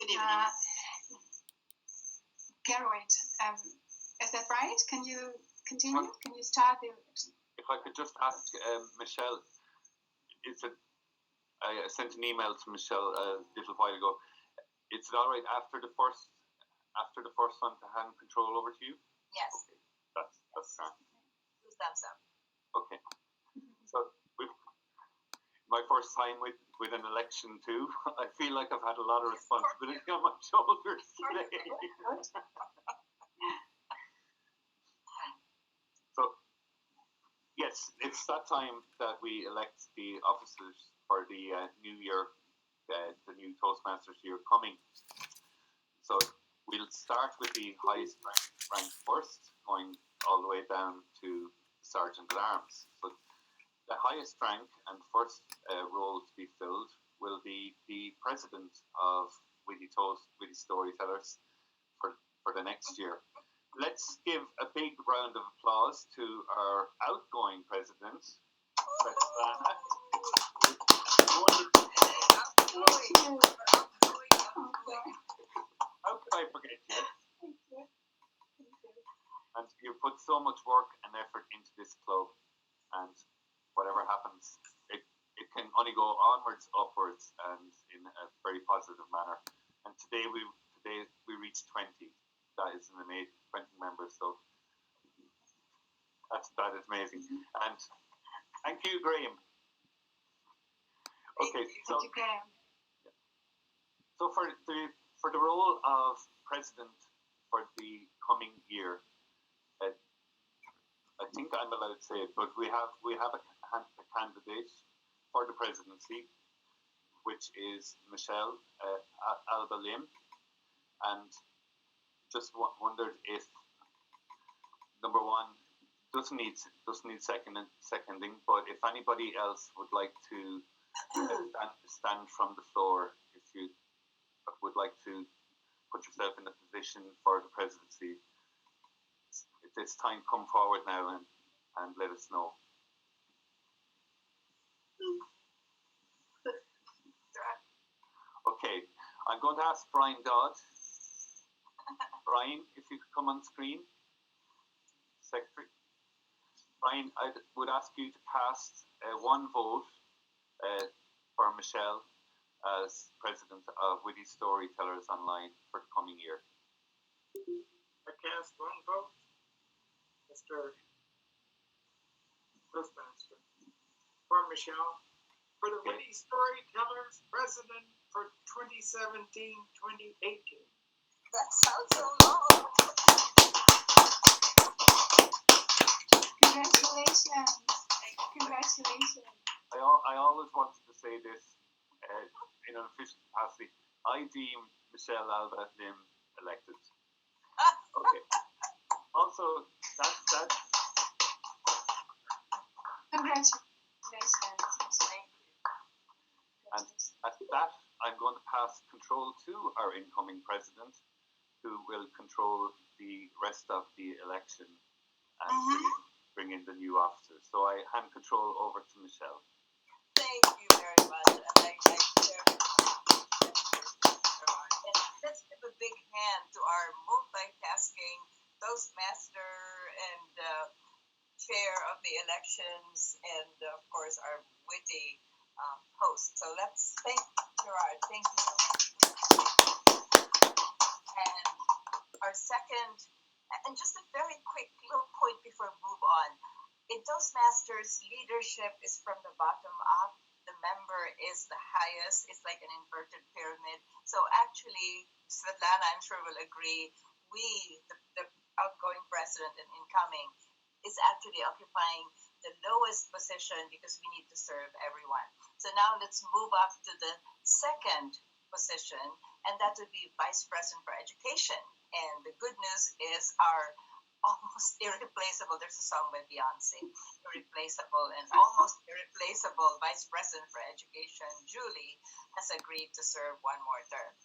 Good evening. Gerrit, is that right? Can you continue? Can you start the election? If I could just ask Michelle, I sent an email to Michelle a little while ago. Is it all right after the first one to hand control over to you? Yes. Okay. That's fine. Two thumbs up. Okay. So my first time with an election too. I feel like I've had a lot of responsibility on my shoulders today. So yes, it's that time that we elect the officers for the new year, the new Toastmasters year coming. So we'll start with the highest rank first, going all the way down to Sergeant at Arms. So the highest rank and first role to be filled will be the president of Witty Storytellers for the next year. Let's give a big round of applause to our outgoing president, Svetlana. How could I forget you? And you put so much work and effort into this club, and whatever happens, it can only go onwards, upwards, and in a very positive manner. And today we reached 20. That is an amazing 20 members. So that is amazing. And thank you, Graham. Okay, so for the role of president for the coming year, I think I'm allowed to say it, but we have a candidate for the presidency, which is Michelle Alba Lim, and just wondered if number one doesn't need seconding, but if anybody else would like to stand from the floor, if you would like to put yourself in a position for the presidency, if it's time, come forward now and let us know. Okay, I'm going to ask Brian Dodd. Brian, if you could come on screen. Secretary. Brian, I would ask you to cast one vote for Michelle as president of Witty Storytellers Online for the coming year. I cast one vote, Mr. Toastmaster, for Michelle, for the Witty Storytellers president for 2017-2018. That sounds so long. Congratulations. Congratulations. I always wanted to say this in an official capacity. I deem Michelle Alba Lim elected. Okay. Also, that. Congratulations. And at that, I'm going to pass control to our incoming president, who will control the rest of the election and bring in the new officers. So I hand control over to Michelle. Thank you very much. And let's give a big hand to our multitasking Toastmaster and chair of the elections, and of course our witty host. So let's thank Gerard. Thank you so much. And our second, and just a very quick little point before we move on. In Toastmasters, leadership is from the bottom up. The member is the highest. It's like an inverted pyramid. So actually, Svetlana, I'm sure will agree, the outgoing president and incoming, is actually occupying the lowest position because we need to serve everyone. So now let's move up to the second position, and that would be Vice President for Education. And the good news is our almost irreplaceable, there's a song by Beyonce, irreplaceable and almost irreplaceable Vice President for Education, Julie, has agreed to serve one more term.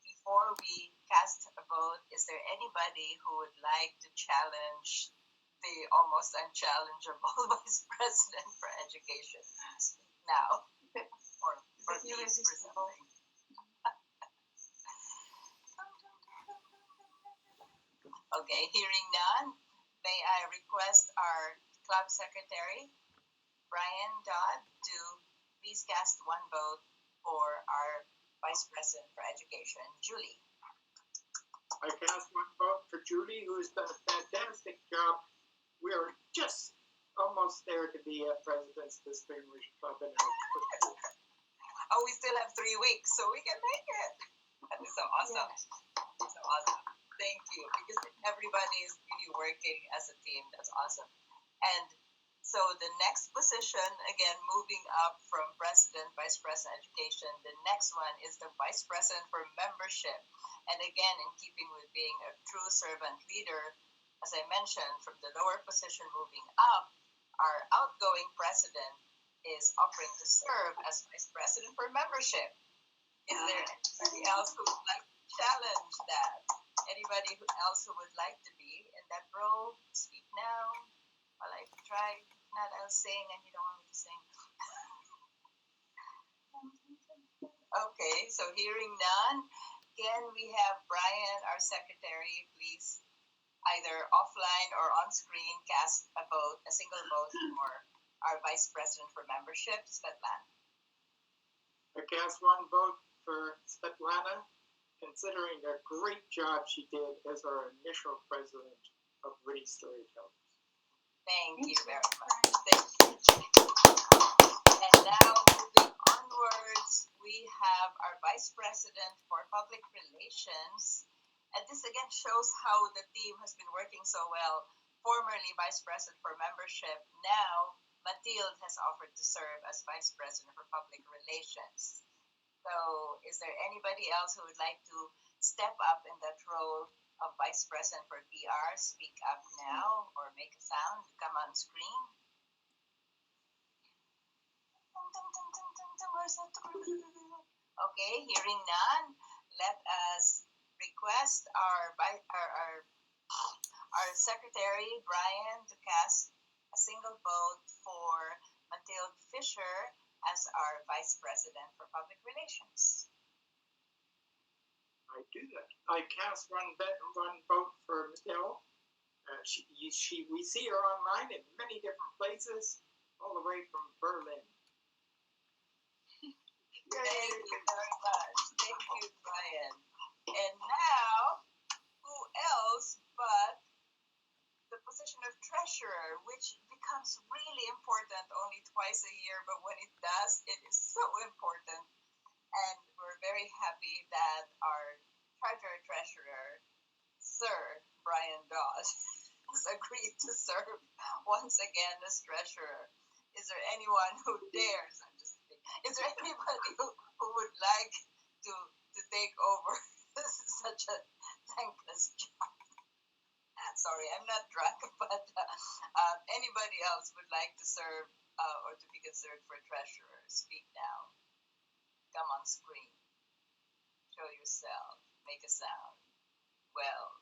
Before we cast a vote, is there anybody who would like to challenge the almost unchallengeable Vice President for Education now? or irresistible. Okay, hearing none, may I request our club secretary, Brian Dodd, to please cast one vote for our Vice President for Education, Julie. I cast one vote for Julie, who has done a fantastic job. We are just almost there to be a President's Distinguished Club in our Oh, we still have 3 weeks, so we can make it. That is so awesome. So awesome. Thank you. Because everybody is really working as a team. That's awesome. And so the next position, again, moving up from President, Vice President Education, the next one is the Vice President for Membership. And again, in keeping with being a true servant leader, as I mentioned, from the lower position moving up, our outgoing president is offering to serve as Vice President for Membership. Is there anybody else who would like to challenge that? Anybody else who would like to be in that role? Speak now. While I try. Not, I'll sing, and you don't want me to sing. Okay, so hearing none, can we have Brian, our secretary, please either offline or on screen cast a single vote for our Vice President for Membership, Svetlana. I cast one vote for Svetlana, considering the great job she did as our initial president of Witty Storytellers. Thank you very much. Thank you. And now moving onwards, we have our Vice President for Public Relations. And this again shows how the team has been working so well. Formerly Vice President for Membership, now Mathilde has offered to serve as Vice President for Public Relations. So is there anybody else who would like to step up in that role of Vice President for PR? Speak up now or make a sound to come on screen. Okay, hearing none, let us request our secretary, Brian, to cast a single vote for Mathilde Fisher as our Vice President for Public Relations. I do that. I cast one vote for Michelle. We see her online in many different places, all the way from Berlin. Thank you very much. Thank you, Brian. And now, who else but the position of treasurer, which becomes really important only twice a year, but when it does, it is so important. And we're very happy that our treasurer, Sir Brian Dodd, has agreed to serve once again as treasurer. Is there anyone who dares? I'm just kidding. Is there anybody who would like to take over such a thankless job? Sorry, I'm not drunk, but anybody else would like to serve or to be considered for treasurer? Speak now. Come on screen. Show yourself. Make a sound. Well.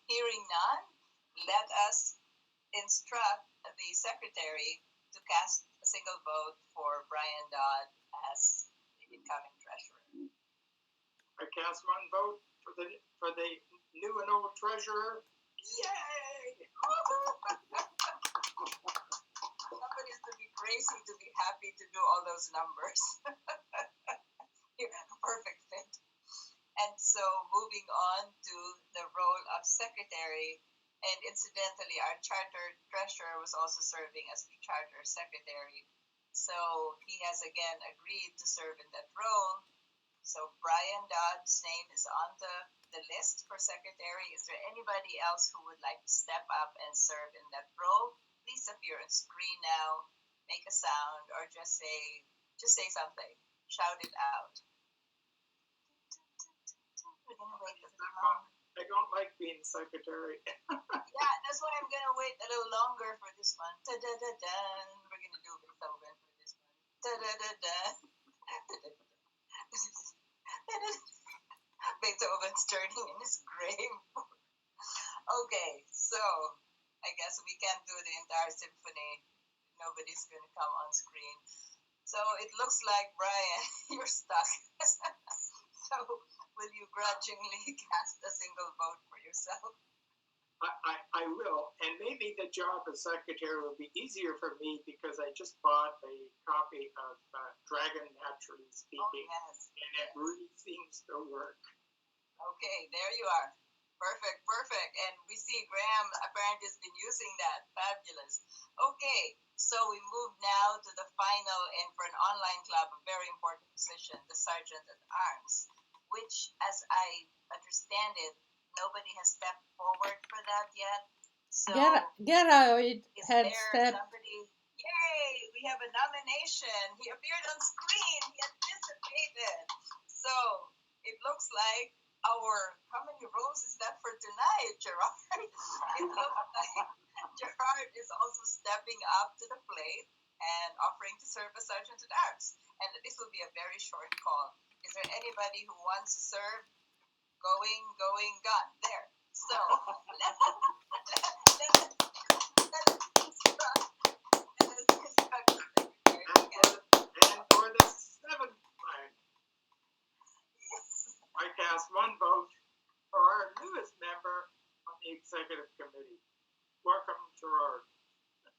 Hearing none, let us instruct the secretary to cast a single vote for Brian Dodd as the incoming treasurer. I cast one vote for the new and old treasurer. Yay! Somebody's to be crazy to be happy to do all those numbers. Perfect fit. And so moving on to the role of secretary, and incidentally, our charter treasurer was also serving as the charter secretary. So he has again agreed to serve in that role. So Brian Dodd's name is on the list for secretary. Is there anybody else who would like to step up and serve in that role? Please appear on screen now, make a sound, or just say something. Shout it out. We're gonna wait a little longer. I don't like being secretary. Yeah, that's why I'm gonna wait a little longer for this one. Da-da-da-da. We're gonna do Beethoven for this one. Da-da-da-da. Beethoven's turning in his grave. Okay, so I guess we can't do the entire symphony. Nobody's gonna come on screen. So it looks like, Brian, you're stuck. So So, will you grudgingly cast a single vote for yourself? I will, and maybe the job as secretary will be easier for me because I just bought a copy of Dragon Naturally Speaking, and it really seems to work. Okay, there you are. Perfect. And we see Graham apparently has been using that. Fabulous. Okay, so we move now to the final, and for an online club, a very important position, the Sergeant at Arms, which, as I understand it, nobody has stepped forward for that yet. So, Gerard is had there stepped. somebody? Yay! We have a nomination. He appeared on screen. He anticipated. So it looks like how many rows is that for tonight, Gerard? It looks like Gerard is also stepping up to the plate and offering to serve as Sergeant at Arms. And this will be a very short call. Is there anybody who wants to serve? Going, gone. There. So let us instruct the secretary. And for the seventh time, Yes. I cast one vote for our newest member on the executive committee. Welcome, Gerard.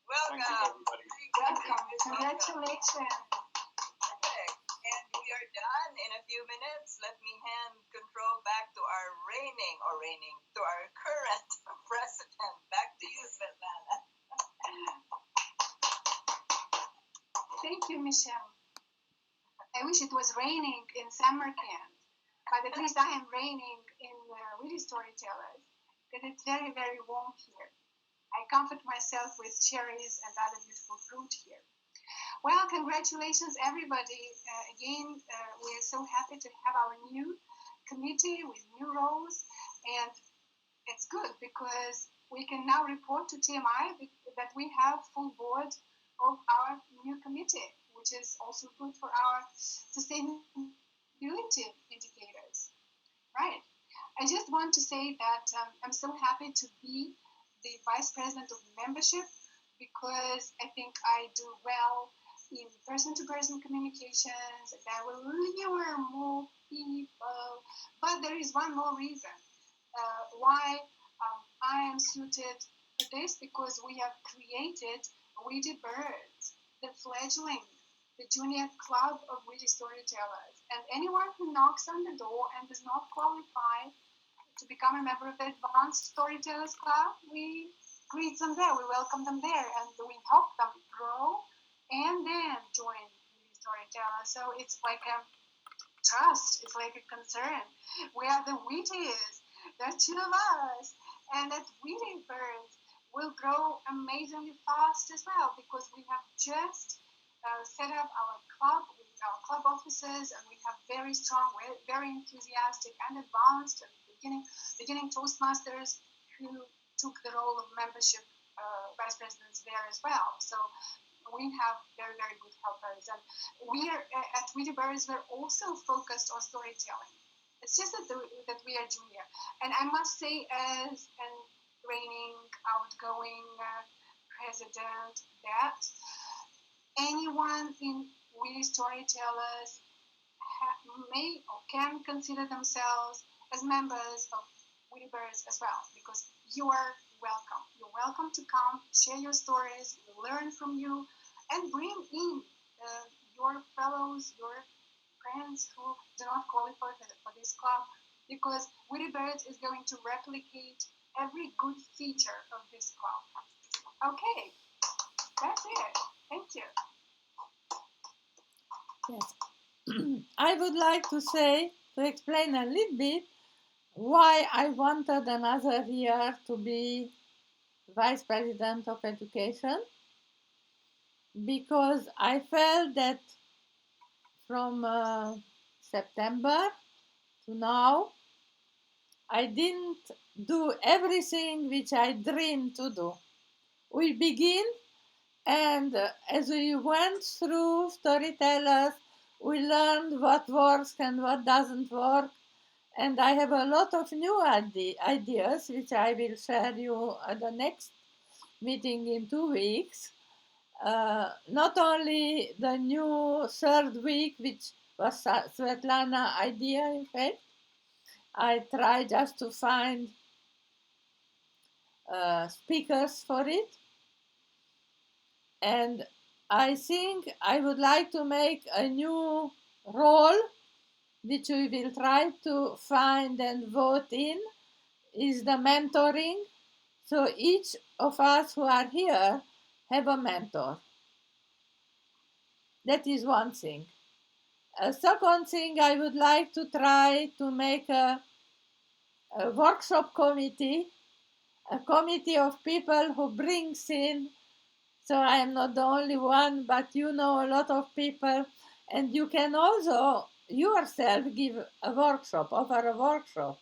Welcome. Thank you, everybody. Welcome. Congratulations. Perfect. And we are done in a few minutes. Let me hand control back to our current president. Back to you, Svetlana. Thank you, Michelle. I wish it was raining in Samarkand, but at least I am raining in Witty Storytellers, because it's very, very warm here. I comfort myself with cherries and other beautiful fruit here. Well, congratulations, everybody. Again, we're so happy to have our new committee with new roles, and it's good because we can now report to TMI that we have full board of our new committee, which is also good for our sustainability indicators. Right. I just want to say that I'm so happy to be the Vice President of Membership because I think I do well in person-to-person communications, and I will lure more people. But there is one more reason why I am suited for this, because we have created Witty Birds, the fledgling, the junior club of Witty Storytellers. And anyone who knocks on the door and does not qualify to become a member of the Advanced Storytellers Club, we greet them there, we welcome them there, and we help them grow and then join Witty Storytellers. So it's like a trust, it's like a concern. We are the Witties, there are two of us, and that Witty Birds will grow amazingly fast as well, because we have just set up our club with our club officers, and we have very strong, very enthusiastic and advanced and beginning Toastmasters who took the role of membership vice presidents there as well. So we have very, very good helpers, and we are at Witty Birds, we're also focused on storytelling. It's just that we are junior, and I must say, as an reigning, outgoing president, that anyone in Witty Storytellers may or can consider themselves as members of Witty Birds as well, because you are welcome. You're welcome to come, share your stories, learn from you, and bring in your fellows, your friends who do not qualify for this club, because Witty Birds is going to replicate every good feature of this club. Okay, that's it. Thank you. Yes. I would like to explain a little bit why I wanted another year to be Vice President of Education, because I felt that from September to now, I didn't do everything which I dreamed to do. We begin, and as we went through Storytellers, we learned what works and what doesn't work. And I have a lot of new ideas, which I will share you at the next meeting in 2 weeks. Not only the new third week, which was Svetlana idea, in fact. I try just to find speakers for it. And I think I would like to make a new role, which we will try to find and vote in, is the mentoring. So each of us who are here have a mentor. That is one thing. A second thing, I would like to try to make a workshop committee, a committee of people who brings in, so I am not the only one, but you know a lot of people, and you can also yourself give a workshop, offer a workshop,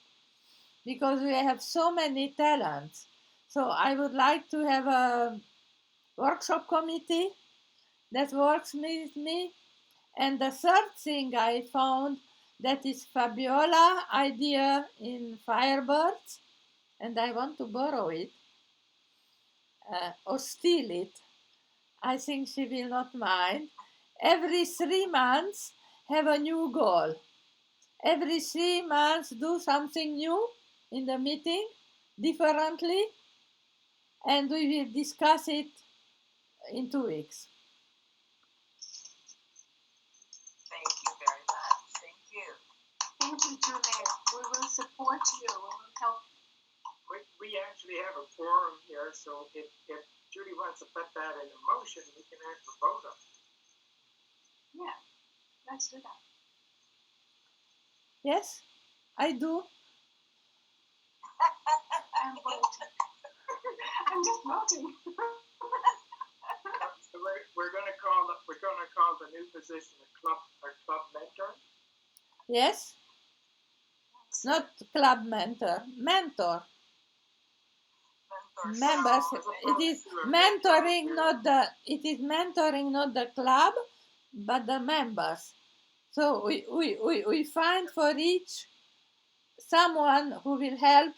because we have so many talents. So I would like to have a workshop committee that works with me. And the third thing I found that is Fabiola idea in Firebirds, and I want to borrow it or steal it. I think she will not mind. Every 3 months have a new goal. Every 3 months do something new in the meeting differently, and we will discuss it in 2 weeks. Thank you very much. Thank you. Thank you, Juliet. We will support you. We will help. We actually have a forum here, so if Judy wants to put that in a motion, we can actually vote on it. Yeah, let's do that. Yes, I do. I'm voting. I'm just voting. So we're going to call the new position a club mentor. Yes, not club mentor, mentor. Members, it is mentoring, not the club, but the members. So we find for each someone who will help.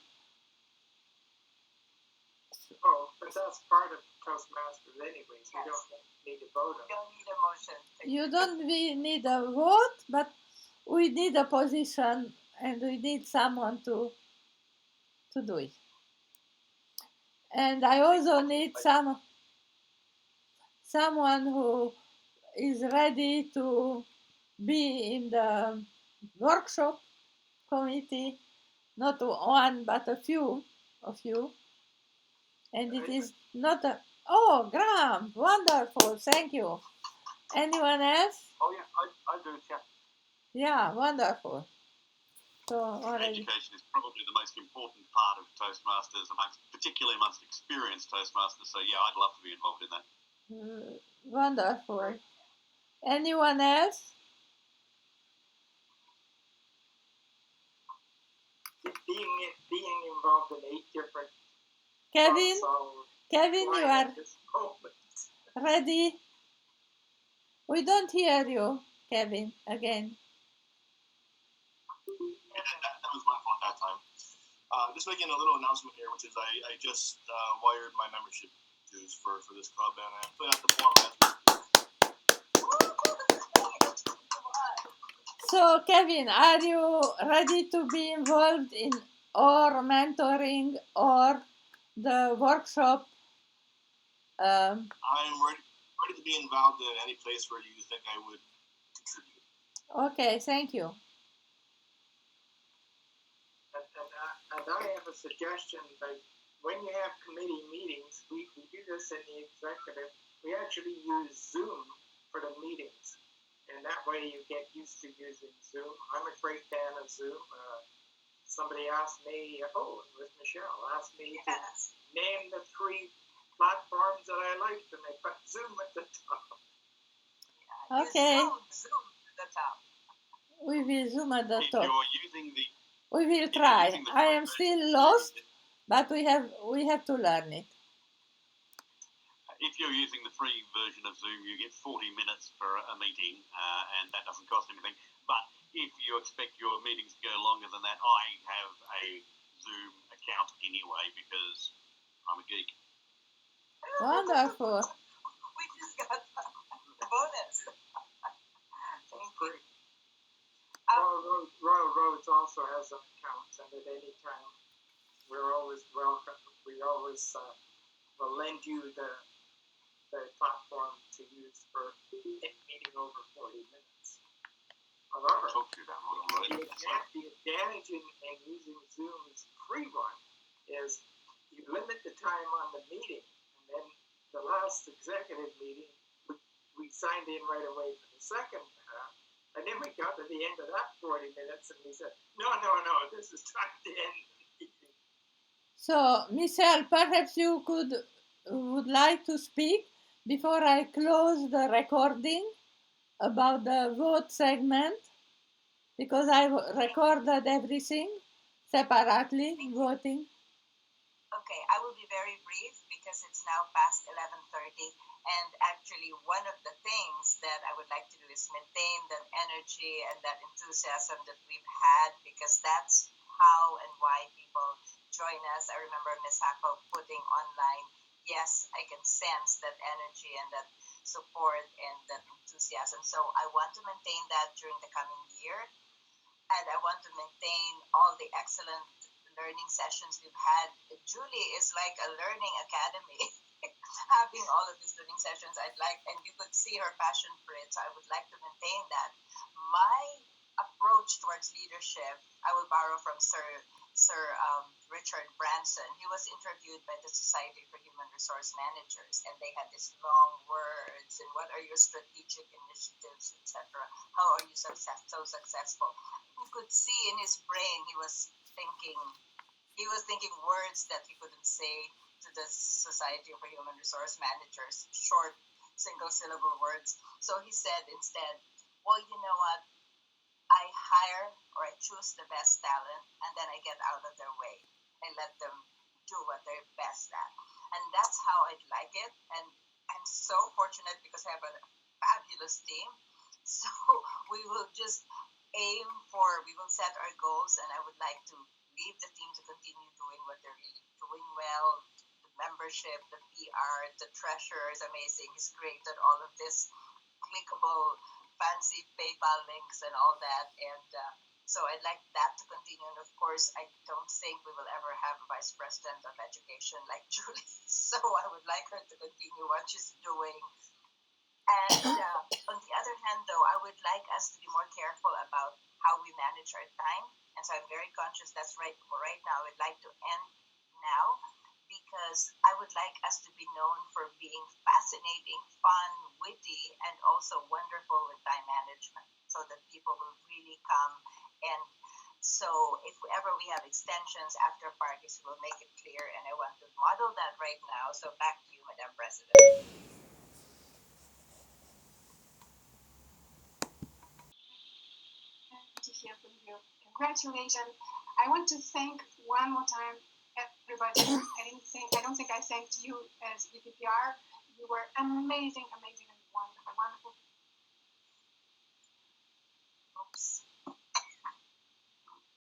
Oh, but that's part of Toastmasters anyways. We don't need to vote on it. Don't need a motion. You don't need a vote, but we need a position and we need someone to do it. And I also need someone who is ready to be in the workshop committee, not one but a few of you. And it is not a, oh, Graham, wonderful, thank you. Anyone else? Oh yeah, I do it, yeah. Yeah, wonderful. So already. Education is probably the most important part of Toastmasters, particularly amongst experienced Toastmasters. So yeah, I'd love to be involved in that. Wonderful. Anyone else? Being involved in 8 different Kevin, you are ready? We don't hear you, Kevin, again. That was my fault that time. Just making a little announcement here, which is I just wired my membership dues for this club, and I put out the form. So, Kevin, are you ready to be involved in or mentoring or the workshop? I'm ready to be involved in any place where you think I would contribute. Okay, thank you. And I have a suggestion, like when you have committee meetings, we do this in the executive, we actually use Zoom for the meetings. And that way you get used to using Zoom. I'm a great fan of Zoom. Somebody asked me, it was Michelle, asked me to name the 3 platforms that I liked, and they put Zoom at the top. Okay. Zoom at the top. We will Zoom at the top. If you're using the We will try. I am still lost, but we have to learn it. If you're using the free version of Zoom, you get 40 minutes for a meeting, and that doesn't cost anything. But if you expect your meetings to go longer than that, I have a Zoom account anyway because I'm a geek. Wonderful. We just got the bonus. Thank you. Royal Roads also has an account, and at any time, we're always welcome. We always will lend you the platform to use for a meeting over 40 minutes. However, the advantage in using Zoom's free one is you limit the time on the meeting, and then the last executive meeting, we signed in right away for the second half, and then we got to the end of that 40 minutes, and we said, no, this is time to end the meeting. So, Michelle, perhaps you would like to speak before I close the recording about the vote segment, because I recorded everything separately, voting. Okay, I will be very brief because it's now past 11:30, and actually one of the things that I would like to do is maintain that energy and that enthusiasm that we've had, because that's how and why people join us. I remember Ms. Hako putting online, yes, I can sense that energy and that support and that enthusiasm. So I want to maintain that during the coming year, and I want to maintain all the excellent learning sessions we've had. Julie is like a learning academy. Having all of these learning sessions, I'd like, and you could see her passion for it, so I would like to maintain that. My approach towards leadership, I will borrow from Sir Richard Branson. He was interviewed by the Society for Human Resource Managers, and they had these long words, and what are your strategic initiatives, etc. How are you so successful? You could see in his brain he was thinking words that he couldn't say to the Society for Human Resource Managers, short single syllable words. So he said instead, well, you know what? I hire or I choose the best talent, and then I get out of their way and let them do what they're best at. And that's how I'd like it. And I'm so fortunate because I have a fabulous team. So we will just we will set our goals, and I would like to leave the team to continue doing what they're really doing well. The membership, the PR, the treasurer is amazing. He's created all of this clickable, fancy PayPal links and all that. And so I'd like that to continue. And of course, I don't think we will ever have a vice president of education like Julie. So I would like her to continue what she's doing. And on the other hand, though, I would like us to be more careful about how we manage our time. And so I'm very conscious that's right now. I would like to end now because I would like us to be known for being fascinating, fun, witty, and also wonderful with time management, so that people will really come. And so if ever we have extensions after parties, we'll make it clear. And I want to model that right now. So back to you, Madam President. To hear from you. Congratulations. I want to thank one more time everybody. I don't think I thanked you as BPPR. You were amazing, and wonderful. Oops.